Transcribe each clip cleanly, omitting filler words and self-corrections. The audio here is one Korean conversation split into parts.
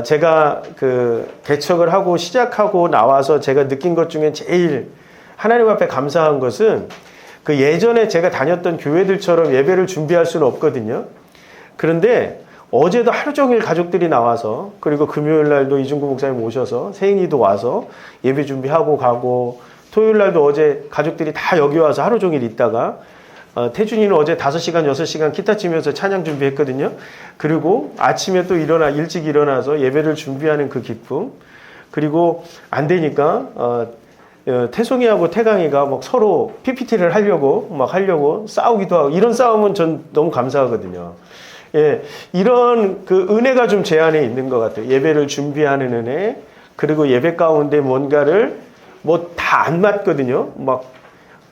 제가 개척을 하고 시작하고 나와서 제가 느낀 것 중에 제일 하나님 앞에 감사한 것은 예전에 제가 다녔던 교회들처럼 예배를 준비할 수는 없거든요. 그런데 어제도 하루 종일 가족들이 나와서, 그리고 금요일 날도 이중구 목사님 오셔서 세인이도 와서 예배 준비하고 가고, 토요일 날도 어제 가족들이 다 여기 와서 하루 종일 있다가, 태준이는 어제 5시간, 6시간 기타 치면서 찬양 준비했거든요. 그리고 아침에 또 일찍 일어나서 예배를 준비하는 그 기쁨. 그리고 안 되니까, 태송이하고 태강이가 막 서로 PPT를 하려고 싸우기도 하고, 이런 싸움은 전 너무 감사하거든요. 예, 이런 은혜가 좀 제 안에 있는 것 같아요. 예배를 준비하는 은혜, 그리고 예배 가운데 뭔가를 다 안 맞거든요.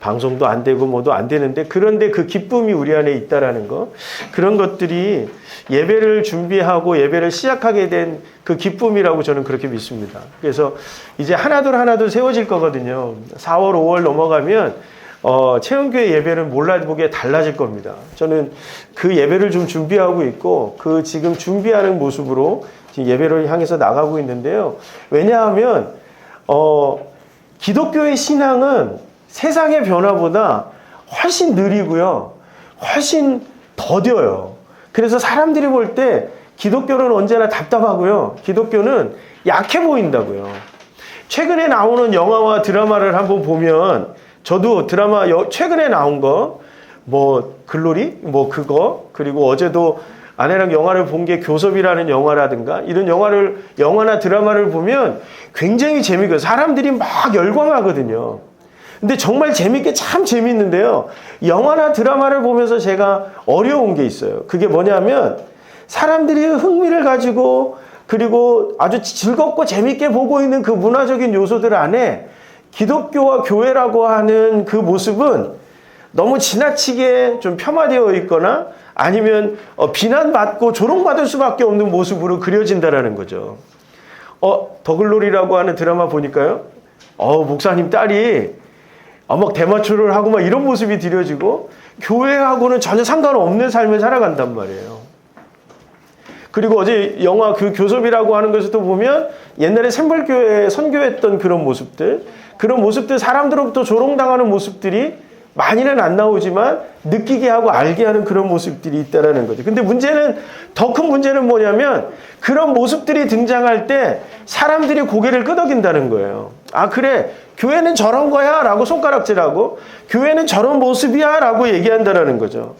방송도 안 되고 뭐도 안 되는데, 그런데 그 기쁨이 우리 안에 있다라는 거, 그런 것들이 예배를 준비하고 예배를 시작하게 된 그 기쁨이라고 저는 그렇게 믿습니다. 그래서 이제 하나둘 세워질 거거든요. 4월, 5월 넘어가면 채은교회 예배는 몰라보게 달라질 겁니다. 저는 그 예배를 좀 준비하고 있고, 지금 준비하는 모습으로 지금 예배를 향해서 나가고 있는데요. 왜냐하면 기독교의 신앙은 세상의 변화보다 훨씬 느리고요, 훨씬 더뎌요. 그래서 사람들이 볼 때 기독교는 언제나 답답하고요, 기독교는 약해 보인다고요. 최근에 나오는 영화와 드라마를 한번 보면, 저도 드라마 최근에 나온 거, 글로리? 그거, 그리고 어제도 아내랑 영화를 본 게 교섭이라는 영화라든가, 이런 영화나 드라마를 보면 굉장히 재미있고 사람들이 막 열광하거든요. 근데 정말 참 재밌는데요. 영화나 드라마를 보면서 제가 어려운 게 있어요. 그게 뭐냐면, 사람들이 흥미를 가지고, 그리고 아주 즐겁고 재밌게 보고 있는 그 문화적인 요소들 안에 기독교와 교회라고 하는 그 모습은 너무 지나치게 좀 폄하되어 있거나, 아니면 비난받고 조롱받을 수밖에 없는 모습으로 그려진다라는 거죠. 더글로리라고 하는 드라마 보니까요, 목사님 딸이 대마초를 하고 이런 모습이 드려지고, 교회하고는 전혀 상관없는 삶을 살아간단 말이에요. 그리고 어제 영화 교섭이라고 하는 것을 또 보면, 옛날에 샘벌교회에 선교했던 그런 모습들 사람들로부터 조롱당하는 모습들이 많이는 안 나오지만 느끼게 하고 알게 하는 그런 모습들이 있다라는 거죠. 근데 더 큰 문제는 뭐냐면, 그런 모습들이 등장할 때 사람들이 고개를 끄덕인다는 거예요. 그래, 교회는 저런 거야 라고 손가락질하고, 교회는 저런 모습이야 라고 얘기한다라는 거죠.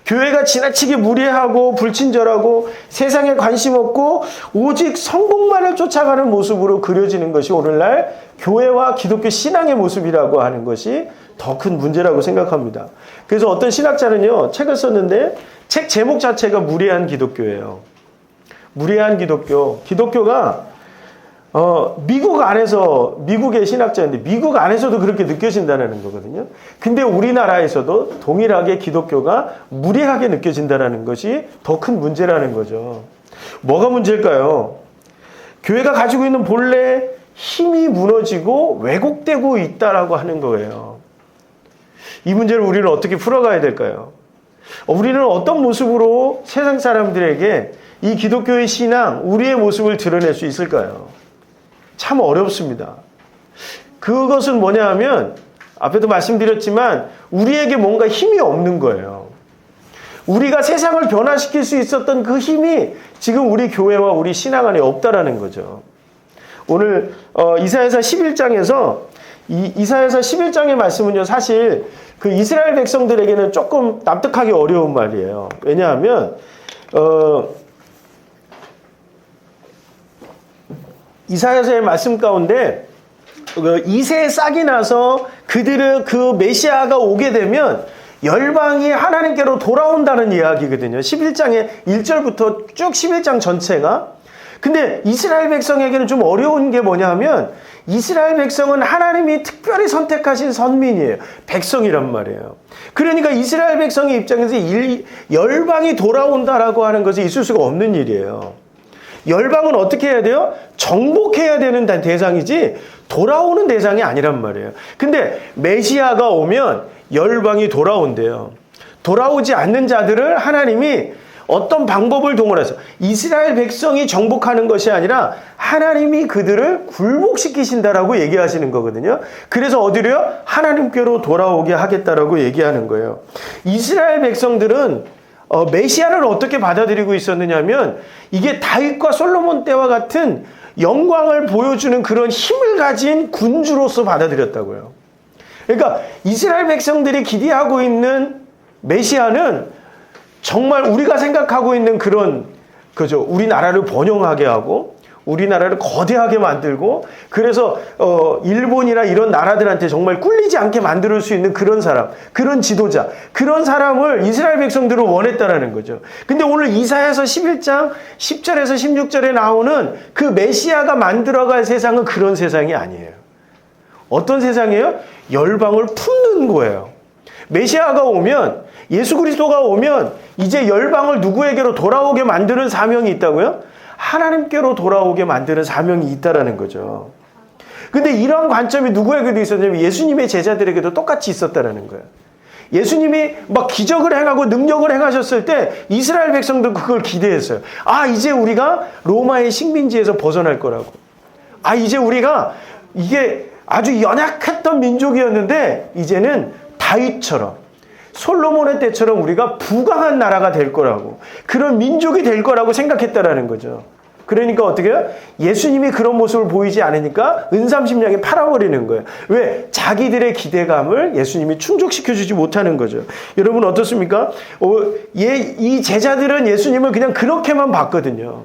교회가 지나치게 무례하고 불친절하고 세상에 관심 없고 오직 성공만을 쫓아가는 모습으로 그려지는 것이 오늘날 교회와 기독교 신앙의 모습이라고 하는 것이 더 큰 문제라고 생각합니다. 그래서 어떤 신학자는요, 책을 썼는데, 책 제목 자체가 무례한 기독교예요. 무례한 기독교. 기독교가 미국의 신학자인데, 미국 안에서도 그렇게 느껴진다는 거거든요. 근데 우리나라에서도 동일하게 기독교가 무례하게 느껴진다는 것이 더 큰 문제라는 거죠. 뭐가 문제일까요? 교회가 가지고 있는 본래 힘이 무너지고 왜곡되고 있다라고 하는 거예요. 이 문제를 우리는 어떻게 풀어가야 될까요? 우리는 어떤 모습으로 세상 사람들에게 이 기독교의 신앙, 우리의 모습을 드러낼 수 있을까요? 참 어렵습니다. 그것은 뭐냐 하면, 앞에도 말씀드렸지만 우리에게 뭔가 힘이 없는 거예요. 우리가 세상을 변화시킬 수 있었던 그 힘이 지금 우리 교회와 우리 신앙 안에 없다라는 거죠. 오늘 이사야서 11장에서 이사야서 11장의 말씀은요, 사실 이스라엘 백성들에게는 조금 납득하기 어려운 말이에요. 왜냐하면 이사야서의 말씀 가운데 이새의 싹이 나서 그들의 메시아가 오게 되면 열방이 하나님께로 돌아온다는 이야기거든요. 11장의 1절부터 쭉 11장 전체가. 근데 이스라엘 백성에게는 좀 어려운 게 뭐냐 하면, 이스라엘 백성은 하나님이 특별히 선택하신 선민이에요. 백성이란 말이에요. 그러니까 이스라엘 백성의 입장에서 열방이 돌아온다라고 하는 것이 있을 수가 없는 일이에요. 열방은 어떻게 해야 돼요? 정복해야 되는 대상이지 돌아오는 대상이 아니란 말이에요. 근데 메시아가 오면 열방이 돌아온대요. 돌아오지 않는 자들을 하나님이 어떤 방법을 동원해서 이스라엘 백성이 정복하는 것이 아니라 하나님이 그들을 굴복시키신다라고 얘기하시는 거거든요. 그래서 어디로요? 하나님께로 돌아오게 하겠다라고 얘기하는 거예요. 이스라엘 백성들은 메시아를 어떻게 받아들이고 있었느냐면 이게 다윗과 솔로몬 때와 같은 영광을 보여주는 그런 힘을 가진 군주로서 받아들였다고요. 그러니까 이스라엘 백성들이 기대하고 있는 메시아는 정말 우리가 생각하고 있는 그런 그죠? 우리나라를 번영하게 하고 우리나라를 거대하게 만들고 그래서 일본이나 이런 나라들한테 정말 꿀리지 않게 만들 수 있는 그런 사람, 그런 지도자, 그런 사람을 이스라엘 백성들은 원했다라는 거죠. 근데 오늘 이사야서 11장 10절에서 16절에 나오는 그 메시아가 만들어갈 세상은 그런 세상이 아니에요. 어떤 세상이에요? 열방을 품는 거예요. 메시아가 오면, 예수 그리스도가 오면 이제 열방을 누구에게로 돌아오게 만드는 사명이 있다고요? 하나님께로 돌아오게 만드는 사명이 있다라는 거죠. 근데 이런 관점이 누구에게도 있었냐면 예수님의 제자들에게도 똑같이 있었다라는 거예요. 예수님이 막 기적을 행하고 능력을 행하셨을 때 이스라엘 백성도 그걸 기대했어요. 아, 이제 우리가 로마의 식민지에서 벗어날 거라고. 아, 이제 우리가 이게 아주 연약했던 민족이었는데 이제는 다윗처럼 솔로몬의 때처럼 우리가 부강한 나라가 될 거라고, 그런 민족이 될 거라고 생각했다라는 거죠. 그러니까 어떻게 해요? 예수님이 그런 모습을 보이지 않으니까 은삼십냥에 팔아버리는 거예요. 왜? 자기들의 기대감을 예수님이 충족시켜주지 못하는 거죠. 여러분 어떻습니까? 이 제자들은 예수님을 그냥 그렇게만 봤거든요.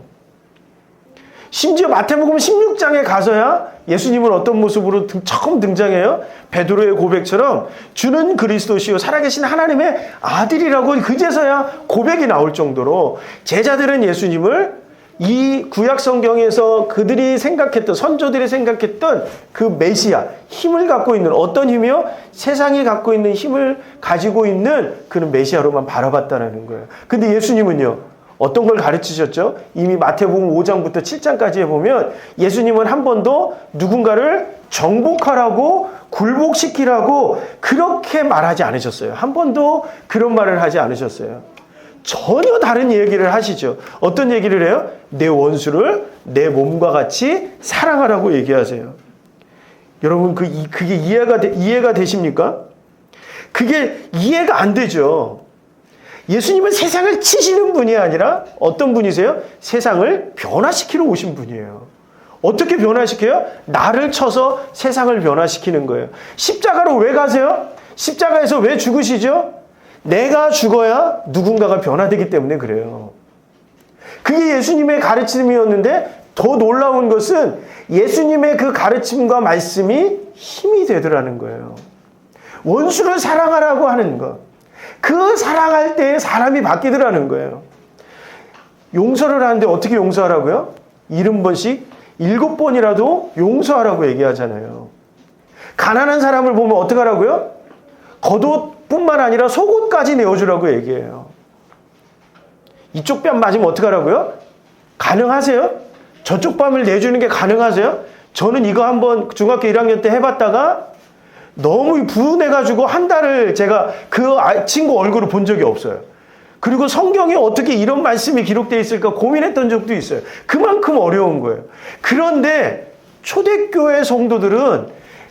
심지어 마태복음 16장에 가서야 예수님은 어떤 모습으로 처음 등장해요? 베드로의 고백처럼 주는 그리스도시요 살아계신 하나님의 아들이라고 그제서야 고백이 나올 정도로 제자들은 예수님을 이 구약 성경에서 그들이 생각했던, 선조들이 생각했던 그 메시아, 힘을 갖고 있는, 어떤 힘이요? 세상이 갖고 있는 힘을 가지고 있는 그런 메시아로만 바라봤다는 거예요. 근데 예수님은요, 어떤 걸 가르치셨죠? 이미 마태복음 5장부터 7장까지에 보면 예수님은 한 번도 누군가를 정복하라고 굴복시키라고 그렇게 말하지 않으셨어요. 한 번도 그런 말을 하지 않으셨어요. 전혀 다른 얘기를 하시죠. 어떤 얘기를 해요? 내 원수를 내 몸과 같이 사랑하라고 얘기하세요. 여러분 그게 이해가 되십니까? 그게 이해가 안 되죠. 예수님은 세상을 치시는 분이 아니라 어떤 분이세요? 세상을 변화시키러 오신 분이에요. 어떻게 변화시켜요? 나를 쳐서 세상을 변화시키는 거예요. 십자가로 왜 가세요? 십자가에서 왜 죽으시죠? 내가 죽어야 누군가가 변화되기 때문에 그래요. 그게 예수님의 가르침이었는데 더 놀라운 것은 예수님의 그 가르침과 말씀이 힘이 되더라는 거예요. 원수를 사랑하라고 하는 것. 그 사랑할 때 사람이 바뀌더라는 거예요. 용서를 하는데 어떻게 용서하라고요? 70번씩 7번이라도 용서하라고 얘기하잖아요. 가난한 사람을 보면 어떻게 하라고요? 겉옷뿐만 아니라 속옷까지 내어주라고 얘기해요. 이쪽 뺨 맞으면 어떻게 하라고요? 가능하세요? 저쪽 뺨을 내주는 게 가능하세요? 저는 이거 한번 중학교 1학년 때 해봤다가 너무 분해가지고 한 달을 제가 그 친구 얼굴을 본 적이 없어요. 그리고 성경에 어떻게 이런 말씀이 기록되어 있을까 고민했던 적도 있어요. 그만큼 어려운 거예요. 그런데 초대교회 성도들은,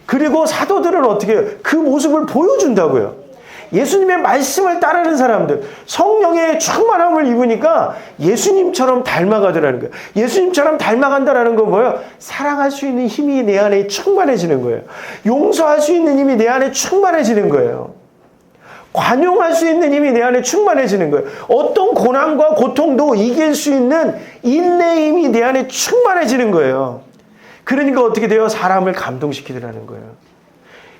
그리고 사도들은 어떻게 해요? 그 모습을 보여준다고요. 예수님의 말씀을 따르는 사람들, 성령의 충만함을 입으니까 예수님처럼 닮아가더라는 거예요. 예수님처럼 닮아간다라는 건 뭐예요? 사랑할 수 있는 힘이 내 안에 충만해지는 거예요. 용서할 수 있는 힘이 내 안에 충만해지는 거예요. 관용할 수 있는 힘이 내 안에 충만해지는 거예요. 어떤 고난과 고통도 이길 수 있는 인내의 힘이 내 안에 충만해지는 거예요. 그러니까 어떻게 돼요? 사람을 감동시키더라는 거예요.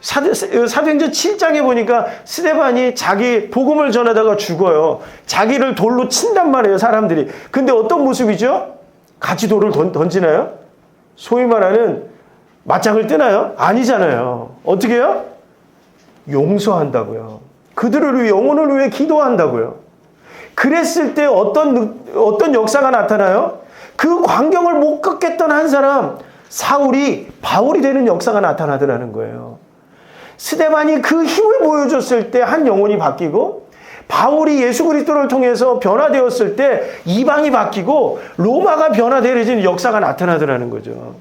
사도행전 7장에 보니까 스데반이 자기 복음을 전하다가 죽어요. 자기를 돌로 친단 말이에요, 사람들이. 근데 어떤 모습이죠? 같이 돌을 던지나요? 소위 말하는 맞짱을 뜨나요? 아니잖아요. 어떻게 해요? 용서한다고요. 그들을 위해, 영혼을 위해 기도한다고요. 그랬을 때 어떤 역사가 나타나요? 그 광경을 못 걷겠던 한 사람, 사울이 바울이 되는 역사가 나타나더라는 거예요. 스데반이 그 힘을 보여줬을 때 한 영혼이 바뀌고, 바울이 예수 그리스도를 통해서 변화되었을 때 이방이 바뀌고 로마가 변화되어지는 역사가 나타나더라는 거죠.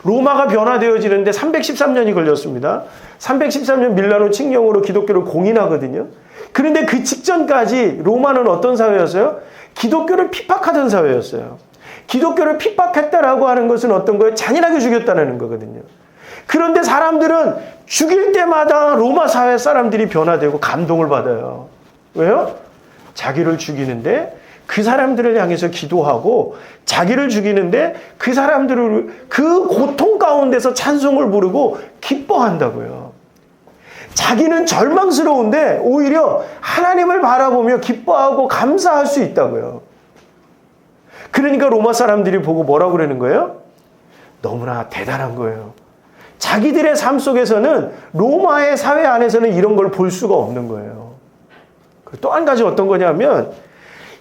로마가 변화되어지는데 313년이 걸렸습니다. 313년 밀라노 칙령으로 기독교를 공인하거든요. 그런데 그 직전까지 로마는 어떤 사회였어요? 기독교를 핍박하던 사회였어요. 기독교를 핍박했다라고 하는 것은 어떤 거예요? 잔인하게 죽였다는 거거든요. 그런데 사람들은 죽일 때마다 로마 사회 사람들이 변화되고 감동을 받아요. 왜요? 자기를 죽이는데 그 사람들을 향해서 기도하고 자기를 죽이는데 그 사람들을 그 고통 가운데서 찬송을 부르고 기뻐한다고요. 자기는 절망스러운데 오히려 하나님을 바라보며 기뻐하고 감사할 수 있다고요. 그러니까 로마 사람들이 보고 뭐라고 그러는 거예요? 너무나 대단한 거예요. 자기들의 삶 속에서는 로마의 사회 안에서는 이런 걸 볼 수가 없는 거예요. 또 한 가지 어떤 거냐면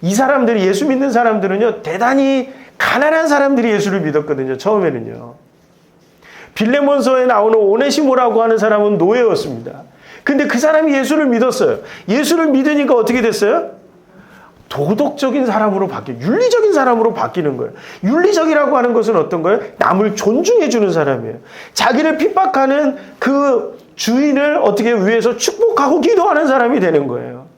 이 사람들이 예수 믿는 사람들은요 대단히 가난한 사람들이 예수를 믿었거든요. 처음에는요. 빌레몬서에 나오는 오네시모라고 하는 사람은 노예였습니다. 근데 그 사람이 예수를 믿었어요. 예수를 믿으니까 어떻게 됐어요? 도덕적인 사람으로 윤리적인 사람으로 바뀌는 거예요. 윤리적이라고 하는 것은 어떤 거예요? 남을 존중해 주는 사람이에요. 자기를 핍박하는 그 주인을 어떻게 위해서 축복하고 기도하는 사람이 되는 거예요.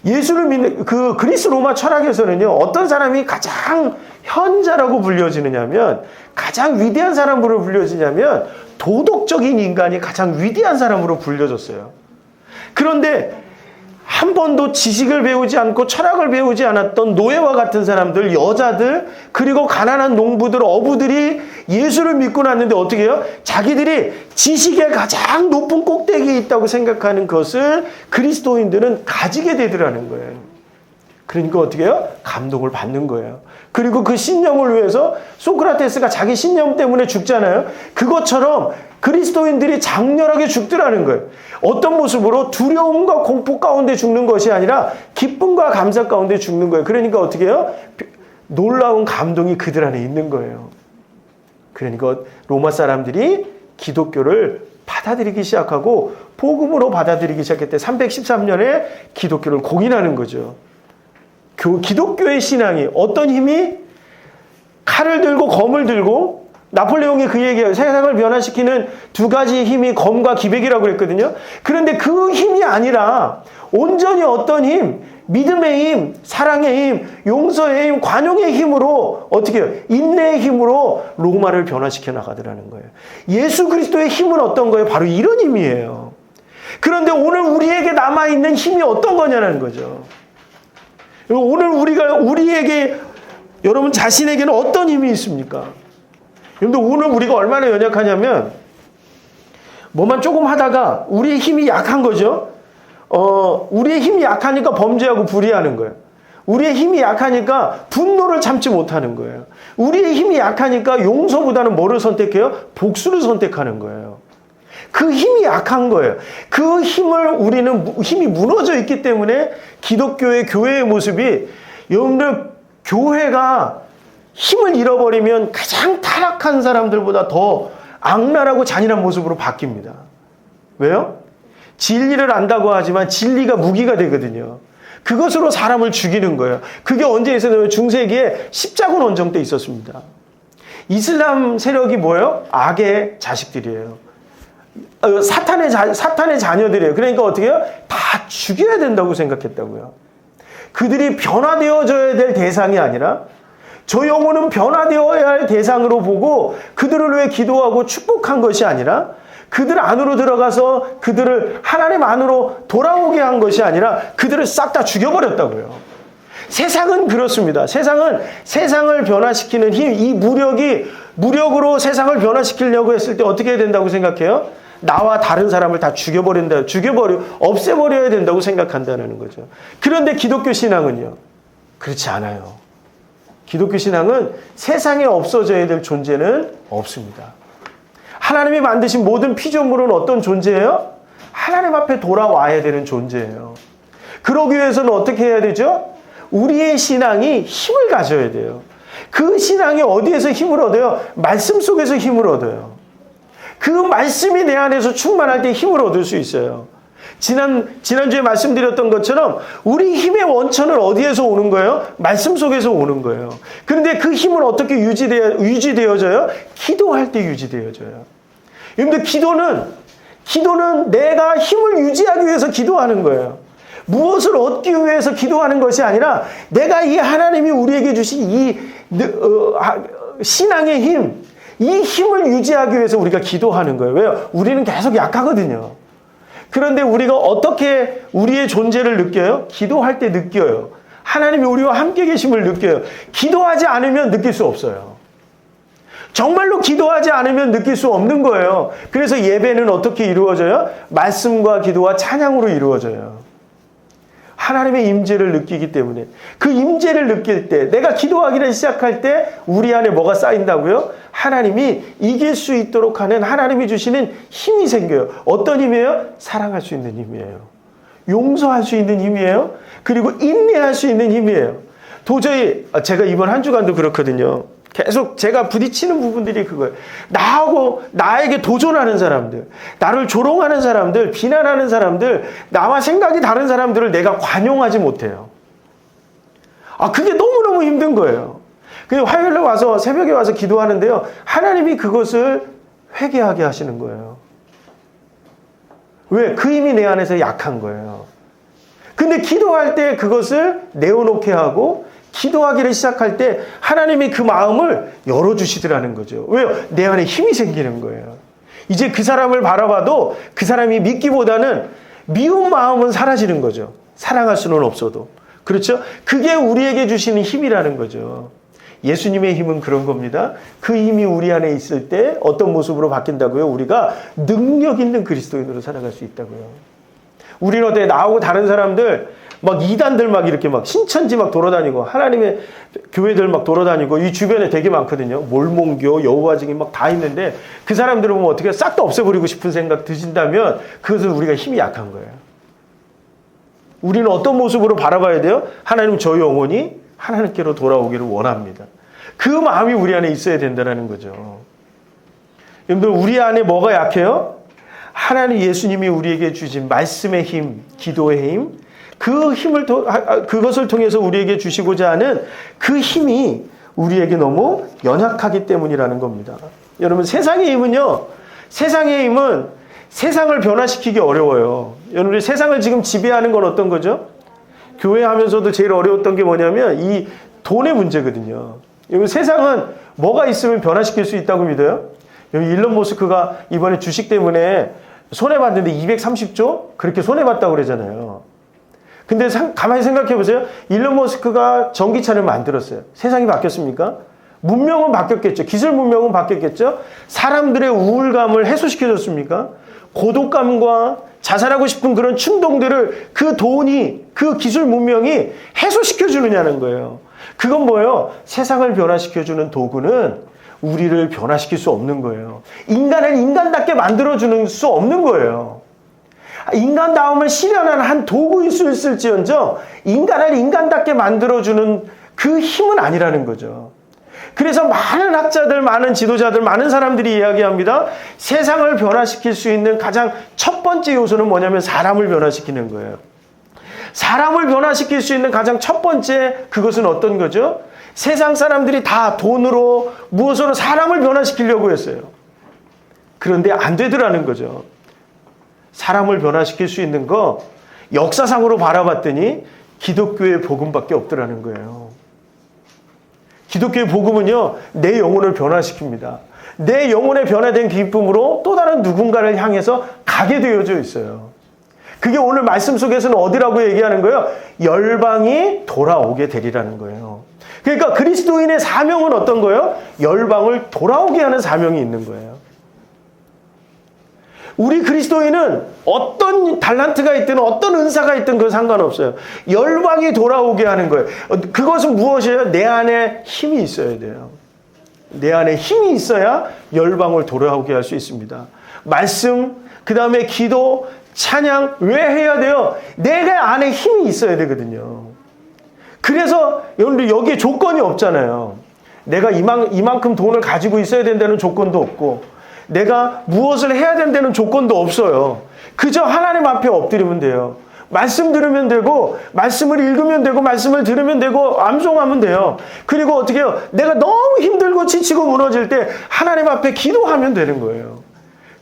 예수를 믿는 그 그리스 로마 철학에서는요, 어떤 사람이 가장 현자라고 불려지느냐면, 가장 위대한 사람으로 불려지냐면, 도덕적인 인간이 가장 위대한 사람으로 불려졌어요. 그런데 한 번도 지식을 배우지 않고 철학을 배우지 않았던 노예와 같은 사람들, 여자들, 그리고 가난한 농부들, 어부들이 예수를 믿고 났는데 어떻게 해요? 자기들이 지식의 가장 높은 꼭대기에 있다고 생각하는 것을 그리스도인들은 가지게 되더라는 거예요. 그러니까 어떻게 해요? 감동을 받는 거예요. 그리고 그 신념을 위해서 소크라테스가 자기 신념 때문에 죽잖아요. 그것처럼 그리스도인들이 장렬하게 죽더라는 거예요. 어떤 모습으로? 두려움과 공포 가운데 죽는 것이 아니라 기쁨과 감사 가운데 죽는 거예요. 그러니까 어떻게 해요? 놀라운 감동이 그들 안에 있는 거예요. 그러니까 로마 사람들이 기독교를 받아들이기 시작하고 복음으로 받아들이기 시작했대. 313년에 기독교를 공인하는 거죠. 기독교의 신앙이 어떤 힘이? 칼을 들고 검을 들고, 나폴레옹이 그 얘기예요. 세상을 변화시키는 두 가지 힘이 검과 기백이라고 그랬거든요. 그런데 그 힘이 아니라 온전히 어떤 힘? 믿음의 힘, 사랑의 힘, 용서의 힘, 관용의 힘으로 어떻게 해요? 인내의 힘으로 로마를 변화시켜 나가더라는 거예요. 예수 그리스도의 힘은 어떤 거예요? 바로 이런 힘이에요. 그런데 오늘 우리에게 남아있는 힘이 어떤 거냐는 거죠. 오늘 우리에게, 여러분 자신에게는 어떤 힘이 있습니까? 여러분들 오늘 우리가 얼마나 연약하냐면, 뭐만 조금 하다가 우리의 힘이 약한 거죠. 우리의 힘이 약하니까 범죄하고 불의하는 거예요. 우리의 힘이 약하니까 분노를 참지 못하는 거예요. 우리의 힘이 약하니까 용서보다는 뭐를 선택해요? 복수를 선택하는 거예요. 그 힘이 약한 거예요. 그 우리는 힘이 무너져 있기 때문에 기독교의 교회의 모습이, 여러분들 교회가 힘을 잃어버리면 가장 타락한 사람들보다 더 악랄하고 잔인한 모습으로 바뀝니다. 왜요? 진리를 안다고 하지만 진리가 무기가 되거든요. 그것으로 사람을 죽이는 거예요. 그게 언제 있었냐면 중세기에 십자군 원정 때 있었습니다. 이슬람 세력이 뭐예요? 악의 자식들이에요. 사탄의 자녀들이에요. 그러니까 어떻게 해요? 다 죽여야 된다고 생각했다고요. 그들이 변화되어져야 될 대상이 아니라 저 영혼은 변화되어야 할 대상으로 보고 그들을 위해 기도하고 축복한 것이 아니라 그들 안으로 들어가서 그들을 하나님 안으로 돌아오게 한 것이 아니라 그들을 싹 다 죽여버렸다고요. 세상은 그렇습니다. 세상을 변화시키는 힘, 이 무력으로 세상을 변화시키려고 했을 때 어떻게 해야 된다고 생각해요? 나와 다른 사람을 다 없애버려야 된다고 생각한다는 거죠. 그런데 기독교 신앙은요, 그렇지 않아요. 기독교 신앙은 세상에 없어져야 될 존재는 없습니다. 하나님이 만드신 모든 피조물은 어떤 존재예요? 하나님 앞에 돌아와야 되는 존재예요. 그러기 위해서는 어떻게 해야 되죠? 우리의 신앙이 힘을 가져야 돼요. 그 신앙이 어디에서 힘을 얻어요? 말씀 속에서 힘을 얻어요. 그 말씀이 내 안에서 충만할 때 힘을 얻을 수 있어요. 지난주에 말씀드렸던 것처럼 우리 힘의 원천은 어디에서 오는 거예요? 말씀 속에서 오는 거예요. 그런데 그 힘은 어떻게 유지되어져요? 기도할 때 유지되어져요. 여러분들, 기도는 내가 힘을 유지하기 위해서 기도하는 거예요. 무엇을 얻기 위해서 기도하는 것이 아니라 내가 이 하나님이 우리에게 주신 이 신앙의 힘, 이 힘을 유지하기 위해서 우리가 기도하는 거예요. 왜요? 우리는 계속 약하거든요. 그런데 우리가 어떻게 우리의 존재를 느껴요? 기도할 때 느껴요. 하나님이 우리와 함께 계심을 느껴요. 기도하지 않으면 느낄 수 없어요. 정말로 기도하지 않으면 느낄 수 없는 거예요. 그래서 예배는 어떻게 이루어져요? 말씀과 기도와 찬양으로 이루어져요. 하나님의 임재를 느끼기 때문에, 그 임재를 느낄 때, 내가 기도하기를 시작할 때 우리 안에 뭐가 쌓인다고요? 하나님이 이길 수 있도록 하는 하나님이 주시는 힘이 생겨요. 어떤 힘이에요? 사랑할 수 있는 힘이에요. 용서할 수 있는 힘이에요. 그리고 인내할 수 있는 힘이에요. 도저히 제가 이번 한 주간도 그렇거든요. 계속 제가 부딪히는 부분들이 그거예요. 나에게 도전하는 사람들, 나를 조롱하는 사람들, 비난하는 사람들, 나와 생각이 다른 사람들을 내가 관용하지 못해요. 그게 너무너무 힘든 거예요. 그래서 화요일에 와서, 새벽에 와서 기도하는데요, 하나님이 그것을 회개하게 하시는 거예요. 왜? 그 힘이 내 안에서 약한 거예요. 근데 기도할 때 그것을 내어놓게 하고, 기도하기를 시작할 때 하나님이 그 마음을 열어주시더라는 거죠. 왜요? 내 안에 힘이 생기는 거예요. 이제 그 사람을 바라봐도 그 사람이 믿기보다는 미운 마음은 사라지는 거죠. 사랑할 수는 없어도. 그렇죠? 그게 우리에게 주시는 힘이라는 거죠. 예수님의 힘은 그런 겁니다. 그 힘이 우리 안에 있을 때 어떤 모습으로 바뀐다고요? 우리가 능력 있는 그리스도인으로 살아갈 수 있다고요. 우리는 어때? 나하고 다른 사람들 막 이단들 막 이렇게 막 신천지 막 돌아다니고 하나님의 교회들 막 돌아다니고 이 주변에 되게 많거든요. 몰몬교, 여호와 증인 막 다 있는데 그 사람들을 보면 어떻게 싹 다 없애버리고 싶은 생각 드신다면 그것은 우리가 힘이 약한 거예요. 우리는 어떤 모습으로 바라봐야 돼요? 하나님, 저 영혼이 하나님께로 돌아오기를 원합니다. 그 마음이 우리 안에 있어야 된다는 거죠. 여러분들, 우리 안에 뭐가 약해요? 하나님, 예수님이 우리에게 주신 말씀의 힘, 기도의 힘, 그것을 통해서 우리에게 주시고자 하는 그 힘이 우리에게 너무 연약하기 때문이라는 겁니다. 여러분, 세상의 힘은 세상을 변화시키기 어려워요. 여러분, 세상을 지금 지배하는 건 어떤 거죠? 교회 하면서도 제일 어려웠던 게 뭐냐면 이 돈의 문제거든요. 여러분, 세상은 뭐가 있으면 변화시킬 수 있다고 믿어요? 여기 일론 머스크가 이번에 주식 때문에 손해봤는데 230조? 그렇게 손해봤다고 그러잖아요. 근데 가만히 생각해 보세요. 일론 머스크가 전기차를 만들었어요. 세상이 바뀌었습니까? 문명은 바뀌었겠죠. 기술 문명은 바뀌었겠죠. 사람들의 우울감을 해소시켜줬습니까? 고독감과 자살하고 싶은 그런 충동들을 그 돈이, 그 기술 문명이 해소시켜주느냐는 거예요. 그건 뭐예요? 세상을 변화시켜주는 도구는 우리를 변화시킬 수 없는 거예요. 인간을 인간답게 만들어주는 수 없는 거예요. 인간다움을 실현하는 한 도구일 수 있을지언정 인간을 인간답게 만들어주는 그 힘은 아니라는 거죠. 그래서 많은 학자들, 많은 지도자들, 많은 사람들이 이야기합니다. 세상을 변화시킬 수 있는 가장 첫 번째 요소는 뭐냐면 사람을 변화시키는 거예요. 사람을 변화시킬 수 있는 가장 첫 번째 그것은 어떤 거죠? 세상 사람들이 다 돈으로 무엇으로 사람을 변화시키려고 했어요. 그런데 안 되더라는 거죠. 사람을 변화시킬 수 있는 거 역사상으로 바라봤더니 기독교의 복음밖에 없더라는 거예요. 기독교의 복음은요, 내 영혼을 변화시킵니다. 내 영혼의 변화된 기쁨으로 또 다른 누군가를 향해서 가게 되어져 있어요. 그게 오늘 말씀 속에서는 어디라고 얘기하는 거예요? 열방이 돌아오게 되리라는 거예요. 그러니까 그리스도인의 사명은 어떤 거예요? 열방을 돌아오게 하는 사명이 있는 거예요. 우리 그리스도인은 어떤 달란트가 있든 어떤 은사가 있든 그건 상관없어요. 열방이 돌아오게 하는 거예요. 그것은 무엇이에요? 내 안에 힘이 있어야 돼요. 내 안에 힘이 있어야 열방을 돌아오게 할 수 있습니다. 말씀, 그 다음에 기도, 찬양, 왜 해야 돼요? 내가 안에 힘이 있어야 되거든요. 그래서 여러분들 여기에 조건이 없잖아요. 내가 이만큼 돈을 가지고 있어야 된다는 조건도 없고 내가 무엇을 해야 된다는 조건도 없어요. 그저 하나님 앞에 엎드리면 돼요. 말씀 들으면 되고, 말씀을 읽으면 되고, 말씀을 들으면 되고, 암송하면 돼요. 그리고 어떻게 해요? 내가 너무 힘들고 지치고 무너질 때 하나님 앞에 기도하면 되는 거예요.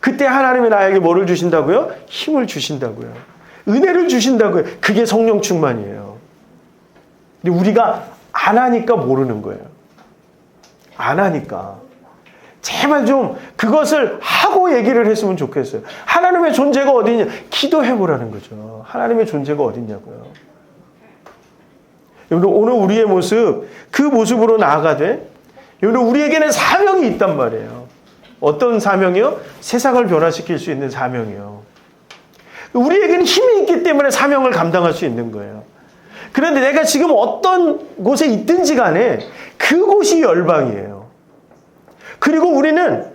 그때 하나님이 나에게 뭐를 주신다고요? 힘을 주신다고요. 은혜를 주신다고요. 그게 성령 충만이에요. 근데 우리가 안 하니까 모르는 거예요. 안 하니까. 제발 좀 그것을 하고 얘기를 했으면 좋겠어요. 하나님의 존재가 어디냐? 기도해보라는 거죠. 하나님의 존재가 어디냐고요. 여러분, 오늘 우리의 모습, 그 모습으로 나아가되, 여러분, 우리에게는 사명이 있단 말이에요. 어떤 사명이요? 세상을 변화시킬 수 있는 사명이요. 우리에게는 힘이 있기 때문에 사명을 감당할 수 있는 거예요. 그런데 내가 지금 어떤 곳에 있든지 간에 그곳이 열방이에요. 그리고 우리는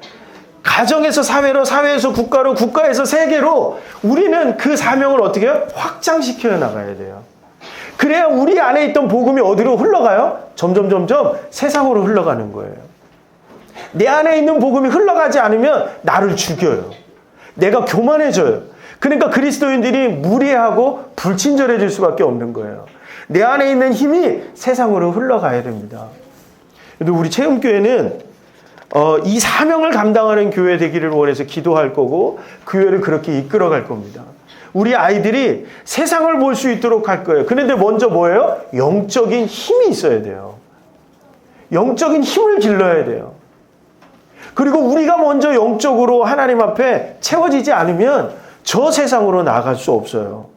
가정에서 사회로, 사회에서 국가로, 국가에서 세계로 우리는 그 사명을 어떻게 해요? 확장시켜 나가야 돼요. 그래야 우리 안에 있던 복음이 어디로 흘러가요? 점점 세상으로 흘러가는 거예요. 내 안에 있는 복음이 흘러가지 않으면 나를 죽여요. 내가 교만해져요. 그러니까 그리스도인들이 무례하고 불친절해질 수밖에 없는 거예요. 내 안에 있는 힘이 세상으로 흘러가야 됩니다. 우리 체험교회는 이 사명을 감당하는 교회 되기를 원해서 기도할 거고 교회를 그렇게 이끌어갈 겁니다. 우리 아이들이 세상을 볼 수 있도록 할 거예요. 그런데 먼저 뭐예요? 영적인 힘이 있어야 돼요. 영적인 힘을 길러야 돼요. 그리고 우리가 먼저 영적으로 하나님 앞에 채워지지 않으면 저 세상으로 나아갈 수 없어요.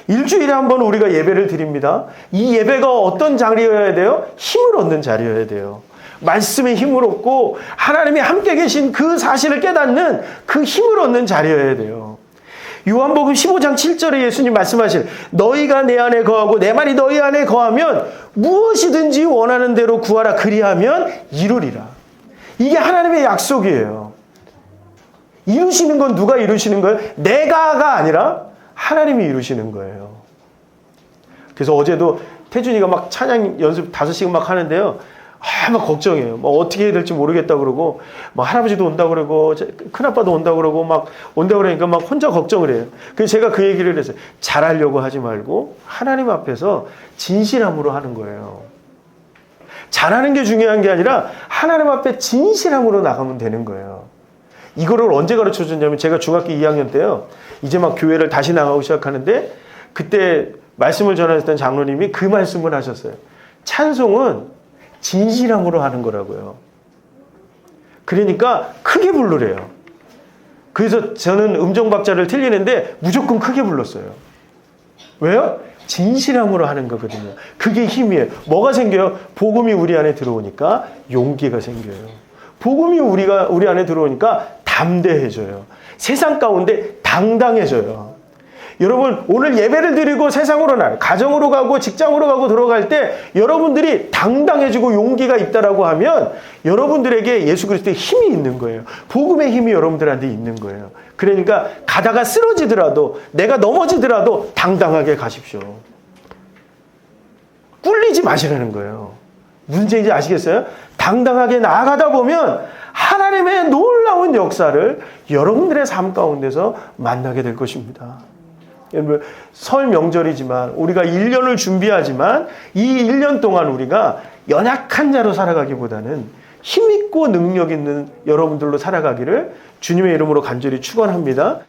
일주일에 한 번 우리가 예배를 드립니다. 이 예배가 어떤 자리여야 돼요? 힘을 얻는 자리여야 돼요. 말씀의 힘을 얻고 하나님이 함께 계신 그 사실을 깨닫는 그 힘을 얻는 자리여야 돼요. 요한복음 15장 7절에 예수님 말씀하실 너희가 내 안에 거하고 내 말이 너희 안에 거하면 무엇이든지 원하는 대로 구하라 그리하면 이루리라. 이게 하나님의 약속이에요. 이루시는 건 누가 이루시는 거예요? 내가가 아니라 하나님이 이루시는 거예요. 그래서 어제도 태준이가 막 찬양 연습 5시간 막 하는데요. 막 걱정해요. 뭐 어떻게 해야 될지 모르겠다 그러고, 뭐 할아버지도 온다 그러고, 큰아빠도 온다 그러고, 막 온다 그러니까 막 혼자 걱정을 해요. 그래서 제가 그 얘기를 했어요. 잘하려고 하지 말고 하나님 앞에서 진실함으로 하는 거예요. 잘하는 게 중요한 게 아니라 하나님 앞에 진실함으로 나가면 되는 거예요. 이거를 언제 가르쳐 줬냐면 제가 중학교 2학년 때요. 이제 막 교회를 다시 나가고 시작하는데 그때 말씀을 전하셨던 장로님이 그 말씀을 하셨어요. 찬송은 진실함으로 하는 거라고요. 그러니까 크게 부르래요. 그래서 저는 음정박자를 틀리는데 무조건 크게 불렀어요. 왜요? 진실함으로 하는 거거든요. 그게 힘이에요. 뭐가 생겨요? 복음이 우리 안에 들어오니까 용기가 생겨요. 복음이 우리 안에 들어오니까 담대해져요. 세상 가운데 당당해져요. 여러분 오늘 예배를 드리고 세상으로 나가요. 가정으로 가고 직장으로 가고 들어갈 때 여러분들이 당당해지고 용기가 있다라고 하면 여러분들에게 예수 그리스도의 힘이 있는 거예요. 복음의 힘이 여러분들한테 있는 거예요. 그러니까 가다가 쓰러지더라도 내가 넘어지더라도 당당하게 가십시오. 꿀리지 마시라는 거예요. 무슨 얘기인지 아시겠어요? 당당하게 나아가다 보면 하나님의 놀라운 역사를 여러분들의 삶 가운데서 만나게 될 것입니다. 여러분, 설 명절이지만 우리가 1년을 준비하지만 이 1년 동안 우리가 연약한 자로 살아가기보다는 힘있고 능력 있는 여러분들로 살아가기를 주님의 이름으로 간절히 축원합니다.